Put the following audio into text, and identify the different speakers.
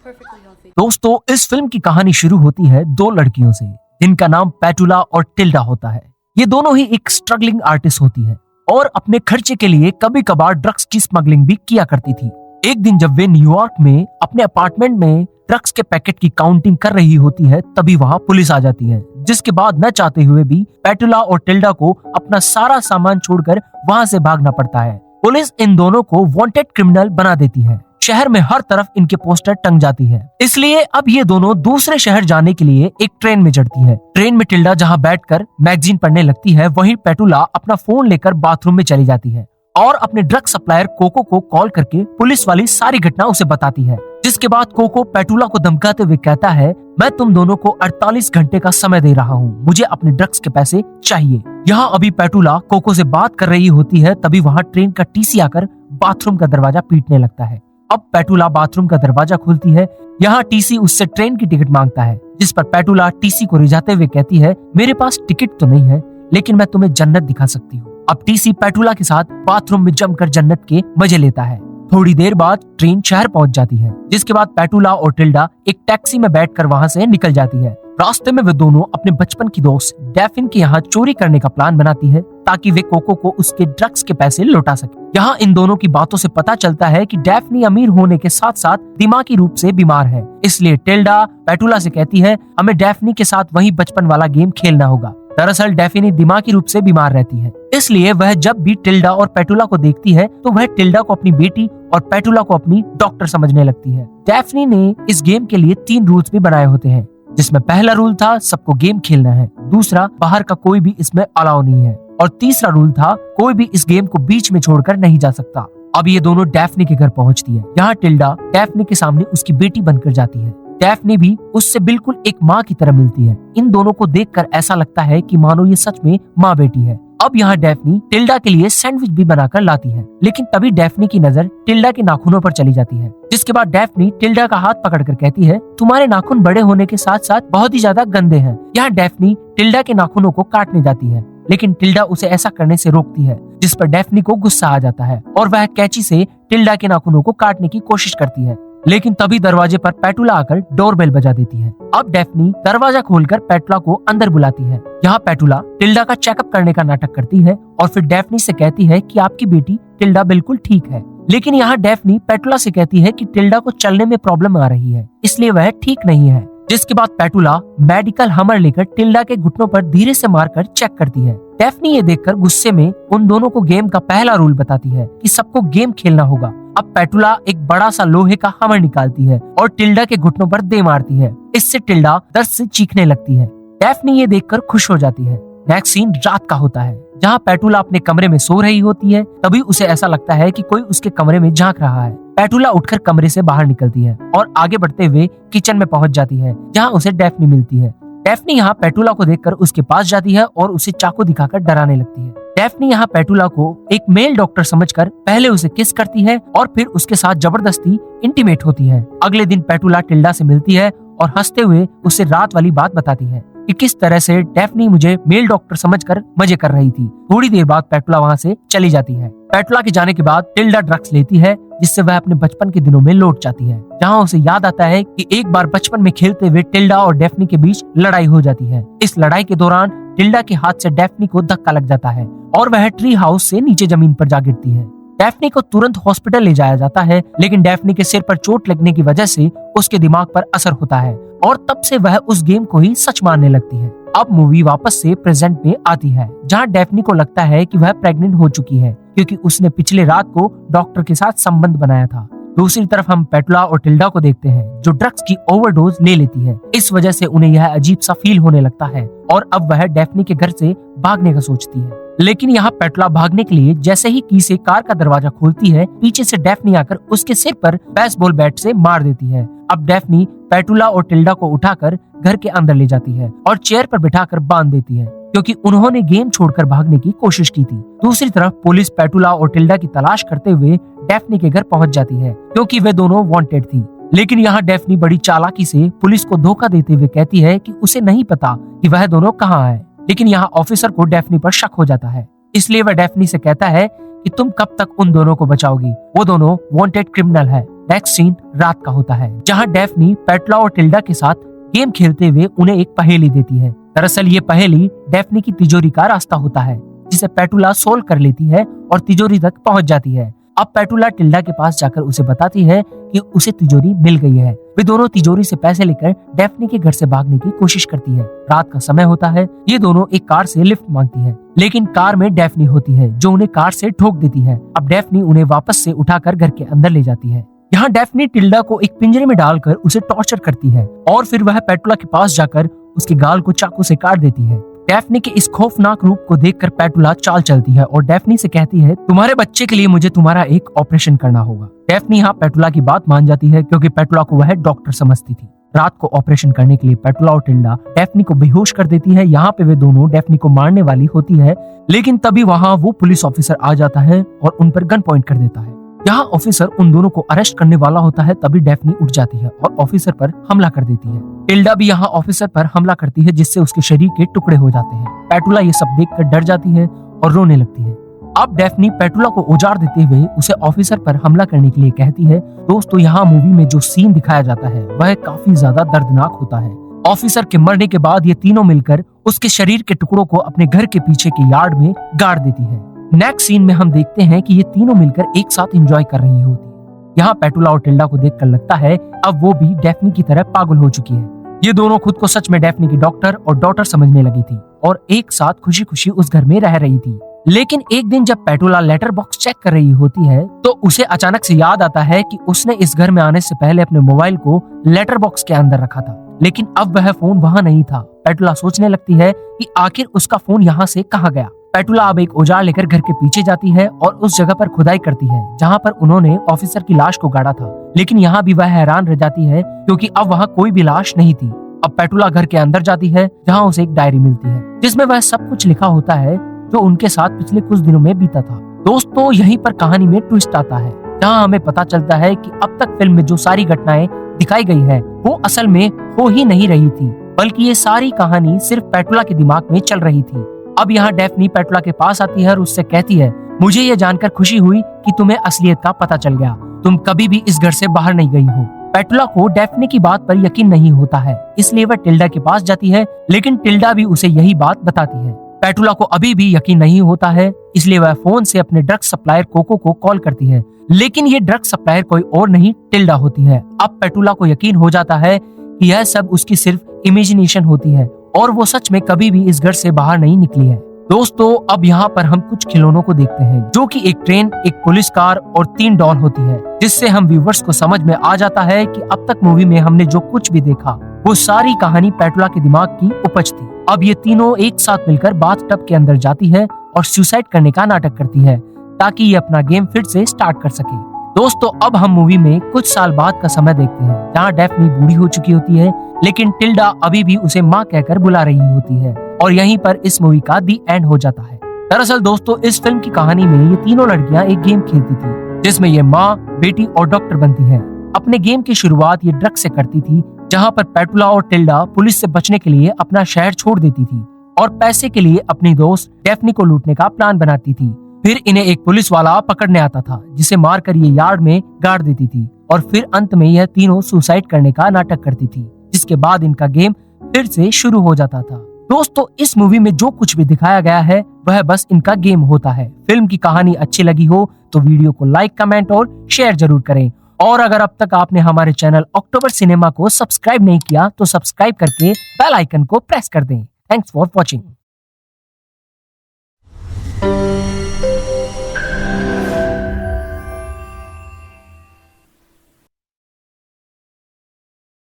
Speaker 1: दोस्तों, इस फिल्म की कहानी शुरू होती है दो लड़कियों से जिनका नाम पेटुला और टिल्डा होता है। ये दोनों ही एक स्ट्रगलिंग आर्टिस्ट होती है और अपने खर्चे के लिए कभी कभार ड्रग्स की स्मगलिंग भी किया करती थी। एक दिन जब वे न्यूयॉर्क में अपने अपार्टमेंट में ड्रग्स के पैकेट की काउंटिंग कर रही होती है, तभी वहाँ पुलिस आ जाती है, जिसके बाद न चाहते हुए भी पेटुला और टिल्डा को अपना सारा सामान छोड़कर वहाँ से भागना पड़ता है। पुलिस इन दोनों को वांटेड क्रिमिनल बना देती है। शहर में हर तरफ इनके पोस्टर टंग जाती है। इसलिए अब ये दोनों दूसरे शहर जाने के लिए एक ट्रेन में चढ़ती है। ट्रेन में टिल्डा जहाँ बैठकर मैगजीन पढ़ने लगती है, वहीं पेटुला अपना फोन लेकर बाथरूम में चली जाती है और अपने ड्रग सप्लायर कोको को कॉल करके पुलिस वाली सारी घटना उसे बताती है। जिसके बाद कोको पेटुला को धमकाते हुए कहता है, मैं तुम दोनों को 48 घंटे का समय दे रहा हूँ, मुझे अपने ड्रग्स के पैसे चाहिए। यहाँ अभी पेटुला कोको से बात कर रही होती है, तभी वहाँ ट्रेन का टीसी आकर बाथरूम का दरवाजा पीटने लगता है। अब पेटुला बाथरूम का दरवाजा खोलती है। यहाँ टीसी उससे ट्रेन की टिकट मांगता है, जिस पर पेटुला टीसी को रिझाते हुए कहती है, मेरे पास टिकट तो नहीं है, लेकिन मैं तुम्हें जन्नत दिखा सकती हूँ। अब टीसी पेटुला के साथ बाथरूम में जमकर जन्नत के मजे लेता है। थोड़ी देर बाद ट्रेन शहर पहुंच जाती है, जिसके बाद पेटुला और टिल्डा एक टैक्सी में बैठकर वहां से निकल जाती है। रास्ते में वे दोनों अपने बचपन की दोस्त डैफिन के यहाँ चोरी करने का प्लान बनाती है, ताकि वे कोको को उसके ड्रग्स के पैसे लौटा सके। यहाँ इन दोनों की बातों से पता चलता है कि डैफनी अमीर होने के साथ साथ दिमागी रूप से बीमार है। इसलिए टिल्डा पेटुला से कहती है, हमें डैफनी के साथ वही बचपन वाला गेम खेलना होगा। दरअसल डैफनी दिमागी रूप से बीमार रहती है, इसलिए वह जब भी टिल्डा और पेटुला को देखती है तो वह टिल्डा को अपनी बेटी और पेटुला को अपनी डॉक्टर समझने लगती है। डैफनी ने इस गेम के लिए 3 रूल्स भी बनाए होते हैं, जिसमें पहला रूल था सबको गेम खेलना है, दूसरा बाहर का कोई भी इसमें अलाउ नहीं है, और तीसरा रूल था कोई भी इस गेम को बीच में छोड़कर नहीं जा सकता। अब ये दोनों डैफनी के घर पहुंचती है। यहाँ टिल्डा डैफनी के सामने उसकी बेटी बनकर जाती है। डैफनी भी उससे बिल्कुल एक माँ की तरह मिलती है। इन दोनों को देखकर ऐसा लगता है कि मानो ये सच में माँ बेटी है। अब यहाँ डैफनी टिल्डा के लिए सैंडविच भी बनाकर लाती है, लेकिन तभी डैफनी की नजर टिल्डा के नाखूनों पर चली जाती है, जिसके बाद डैफनी टिल्डा का हाथ पकड़कर कहती है, तुम्हारे नाखून बड़े होने के साथ साथ बहुत ही ज्यादा गंदे हैं। यहाँ डैफनी टिल्डा के नाखूनों को काटने जाती है, लेकिन टिल्डा उसे ऐसा करने से रोकती है, जिस पर डैफनी को गुस्सा आ जाता है और वह कैंची से टिल्डा के नाखूनों को काटने की कोशिश करती है। लेकिन तभी दरवाजे पर पेटुला आकर डोरबेल बजा देती है। अब डैफनी दरवाजा खोलकर पेटुला को अंदर बुलाती है। यहाँ पेटुला टिल्डा का चेकअप करने का नाटक करती है और फिर डैफनी से कहती है कि आपकी बेटी टिल्डा बिल्कुल ठीक है। लेकिन यहाँ डैफनी पेटुला से कहती है कि टिल्डा को चलने में प्रॉब्लम आ रही है, इसलिए वह ठीक नहीं है। जिसके बाद पेटुला मेडिकल हमर लेकर टिल्डा के घुटनों पर धीरे से मारकर चेक करती है। डैफनी ये देखकर गुस्से में उन दोनों को गेम का पहला रूल बताती है कि सबको गेम खेलना होगा। अब पेटुला एक बड़ा सा लोहे का हमर निकालती है और टिल्डा के घुटनों पर दे मारती है। इससे टिल्डा दर्द से चीखने लगती है। डैफनी ये देखकर खुश हो जाती है। नेक्स्ट सीन रात का होता है, जहाँ पेटुला अपने कमरे में सो रही होती है। तभी उसे ऐसा लगता है कि कोई उसके कमरे में झांक रहा है। पेटुला उठकर कमरे से बाहर निकलती है और आगे बढ़ते हुए किचन में पहुंच जाती है, जहाँ उसे डैफनी मिलती है। डैफनी यहाँ पेटुला को देखकर उसके पास जाती है और उसे चाकू दिखाकर डराने लगती है। डैफनी यहाँ पेटुला को एक मेल डॉक्टर समझकर पहले उसे किस करती है और फिर उसके साथ जबरदस्ती इंटीमेट होती है। अगले दिन पेटुला टिल्डा से मिलती है और हंसते हुए उसे रात वाली बात बताती है कि किस तरह से डैफनी मुझे मेल डॉक्टर समझकर मजे कर रही थी। थोड़ी देर बाद पेटुला वहाँ से चली जाती है। पेटुला के जाने के बाद टिल्डा ड्रग्स लेती है, जिससे वह अपने बचपन के दिनों में लौट जाती है, जहाँ उसे याद आता है कि एक बार बचपन में खेलते हुए टिल्डा और डैफनी के बीच लड़ाई हो जाती है। इस लड़ाई के दौरान टिल्डा के हाथ से डैफनी को धक्का लग जाता है और वह ट्री हाउस से नीचे जमीन पर जा गिरती है। डैफनी को तुरंत हॉस्पिटल ले जाया जाता है, लेकिन डैफनी के सिर पर चोट लगने की वजह से उसके दिमाग पर असर होता है और तब से वह उस गेम को ही सच मानने लगती है। अब मूवी वापस से प्रेजेंट में आती है, जहाँ डैफनी को लगता है कि वह प्रेग्नेंट हो चुकी है, क्योंकि उसने पिछले रात को डॉक्टर के साथ संबंध बनाया था। दूसरी तरफ हम पेटुला और टिल्डा को देखते हैं, जो ड्रग्स की ओवरडोज ले लेती है। इस वजह से उन्हें यह अजीब सा फील होने लगता है और अब वह डैफनी के घर से भागने का सोचती है। लेकिन यहाँ पेटुला भागने के लिए जैसे ही की से कार का दरवाजा खोलती है, पीछे से डैफनी आकर उसके सिर पर बेसबॉल बैट से मार देती है। अब डैफनी पेटुला और टिल्डा को उठाकर घर के अंदर ले जाती है और चेयर पर बिठाकर बांध देती है, क्योंकि उन्होंने गेम छोड़कर भागने की कोशिश की थी। दूसरी तरफ पुलिस पेटुला और टिल्डा की तलाश करते हुए डैफनी के घर पहुंच जाती है, क्योंकि वे दोनों वांटेड थी। लेकिन यहाँ डैफनी बड़ी चालाकी से पुलिस को धोखा देते हुए कहती है कि उसे नहीं पता कि वह दोनों कहाँ है। लेकिन यहाँ ऑफिसर को डैफनी पर शक हो जाता है, इसलिए वह डैफनी से कहता है कि तुम कब तक उन दोनों को बचाओगी, वो दोनों वांटेड क्रिमिनल है। नेक्स्ट सीन रात का होता है, जहाँ डेफनी पेटुला और टिल्डा के साथ गेम खेलते हुए उन्हें एक पहेली देती है। दरअसल ये पहेली डेफनी की तिजोरी का रास्ता होता है, जिसे पेटुला सोल्व कर लेती है और तिजोरी तक पहुंच जाती है। अब पेटुला टिल्डा के पास जाकर उसे बताती है कि उसे तिजोरी मिल गई है। वे दोनों तिजोरी से पैसे लेकर डेफनी के घर से भागने की कोशिश करती है। रात का समय होता है। ये दोनों एक कार से लिफ्ट मांगती है, लेकिन कार में डेफनी होती है जो उन्हें कार से ठोक देती है। अब डेफनी उन्हें वापस से उठाकर घर के अंदर ले जाती है। यहाँ डेफनी टिल्डा को एक पिंजरे में डालकर उसे टॉर्चर करती है और फिर वह पेटुला के पास जाकर उसके गाल को चाकू से काट देती है। डेफनी के इस खौफनाक रूप को देखकर पेटुला चाल चलती है और डेफनी से कहती है, तुम्हारे बच्चे के लिए मुझे तुम्हारा एक ऑपरेशन करना होगा। डेफनी यहाँ पेटुला की बात मान जाती है, क्योंकि पेटुला को वह डॉक्टर समझती थी। रात को ऑपरेशन करने के लिए पेटुला और टिल्डा डेफनी को बेहोश कर देती है। यहाँ पे वे दोनों डेफनी को मारने वाली होती है, लेकिन तभी वहाँ वो पुलिस ऑफिसर आ जाता है और उन पर गन पॉइंट कर देता है। यहाँ ऑफिसर उन दोनों को अरेस्ट करने वाला होता है, तभी डेफनी उठ जाती है और ऑफिसर पर हमला कर देती है। टिल्डा भी यहाँ ऑफिसर पर हमला करती है, जिससे उसके शरीर के टुकड़े हो जाते हैं। पेटुला ये सब देखकर डर जाती है और रोने लगती है। अब डेफनी पेटुला को उजाड़ देते हुए उसे ऑफिसर पर हमला करने के लिए कहती है। दोस्तों, यहाँ मूवी में जो सीन दिखाया जाता है वह काफी ज्यादा दर्दनाक होता है। ऑफिसर के मरने के बाद ये तीनों मिलकर उसके शरीर के टुकड़ों को अपने घर के पीछे के यार्ड में गाड़ देती है। नेक्स्ट सीन में हम देखते हैं कि ये तीनों मिलकर एक साथ एंजॉय कर रही होती है। यहाँ पेटुला और टिल्डा को देखकर लगता है अब वो भी डेफनी की तरह पागल हो चुकी है। ये दोनों खुद को सच में डेफनी की डॉक्टर और डॉटर समझने लगी थी और एक साथ खुशी खुशी उस घर में रह रही थी। लेकिन एक दिन जब पेटुला लेटर बॉक्स चेक कर रही होती है, तो उसे अचानक से याद आता है कि उसने इस घर में आने से पहले अपने मोबाइल को लेटर बॉक्स के अंदर रखा था, लेकिन अब वह फोन वहाँ नहीं था। पेटुला सोचने लगती है कि आखिर उसका फोन यहाँ से कहाँ गया। पेटुला अब एक औजार लेकर घर के पीछे जाती है और उस जगह पर खुदाई करती है जहाँ पर उन्होंने ऑफिसर की लाश को गाड़ा था। लेकिन यहाँ भी वह हैरान रह जाती है, क्योंकि अब वहाँ कोई भी लाश नहीं थी। अब पेटुला घर के अंदर जाती है, जहाँ उसे एक डायरी मिलती है जिसमें वह सब कुछ लिखा होता है जो उनके साथ पिछले कुछ दिनों में बीता था। दोस्तों, यहीं पर कहानी में ट्विस्ट आता है, जहाँ हमें पता चलता है कि अब तक फिल्म में जो सारी घटनाएं दिखाई गई है वो असल में हो ही नहीं रही थी, बल्कि ये सारी कहानी सिर्फ पेटुला के दिमाग में चल रही थी। अब यहाँ डेफनी पेटुला के पास आती है और उससे कहती है, मुझे ये जानकर खुशी हुई कि तुम्हें असलियत का पता चल गया। तुम कभी भी इस घर से बाहर नहीं गई हो। पेटुला को डेफनी की बात पर यकीन नहीं होता है, इसलिए वह टिल्डा के पास जाती है, लेकिन टिल्डा भी उसे यही बात बताती है। पेटुला को अभी भी यकीन नहीं होता है, इसलिए वह फोन से अपने ड्रग सप्लायर कोको को कॉल करती है, लेकिन ये ड्रग सप्लायर कोई और नहीं टिल्डा होती है। अब पेटुला को यकीन हो जाता है कि यह सब उसकी सिर्फ इमेजिनेशन होती है और वो सच में कभी भी इस घर से बाहर नहीं निकली है। दोस्तों, अब यहाँ पर हम कुछ खिलौनों को देखते हैं, जो कि एक ट्रेन, एक पुलिस कार और 3 डॉल होती है, जिससे हम व्यूवर्स को समझ में आ जाता है कि अब तक मूवी में हमने जो कुछ भी देखा वो सारी कहानी पेटुला के दिमाग की उपज थी। अब ये तीनों एक साथ मिलकर बाथटब के अंदर जाती है और सुसाइड करने का नाटक करती है, ताकि ये अपना गेम फिर से स्टार्ट कर सके। दोस्तों, अब हम मूवी में कुछ साल बाद का समय देखते हैं, जहाँ डेफनी बूढ़ी हो चुकी होती है, लेकिन टिल्डा अभी भी उसे माँ कहकर बुला रही होती है, और यहीं पर इस मूवी का दी एंड हो जाता है। दरअसल दोस्तों, इस फिल्म की कहानी में ये तीनों लड़कियां एक गेम खेलती थी, जिसमें ये माँ, बेटी और डॉक्टर बनती है। अपने गेम की शुरुआत ये ड्रग से करती थी, जहाँ पर पेटुला और टिल्डा पुलिस से बचने के लिए अपना शहर छोड़ देती थी और पैसे के लिए अपनी दोस्त डेफनी को लूटने का प्लान बनाती थी। फिर इन्हें एक पुलिस वाला पकड़ने आता था, जिसे मारकर ये यार्ड में गाड़ देती थी, और फिर अंत में यह तीनों सुसाइड करने का नाटक करती थी, जिसके बाद इनका गेम फिर से शुरू हो जाता था। दोस्तों, इस मूवी में जो कुछ भी दिखाया गया है वह बस इनका गेम होता है। फिल्म की कहानी अच्छी लगी हो तो वीडियो को लाइक, कमेंट और शेयर जरूर करें। और अगर अब तक आपने हमारे चैनल अक्टूबर सिनेमा को सब्सक्राइब नहीं किया तो सब्सक्राइब करके बेल आइकन को प्रेस कर दें। Thanks for watching.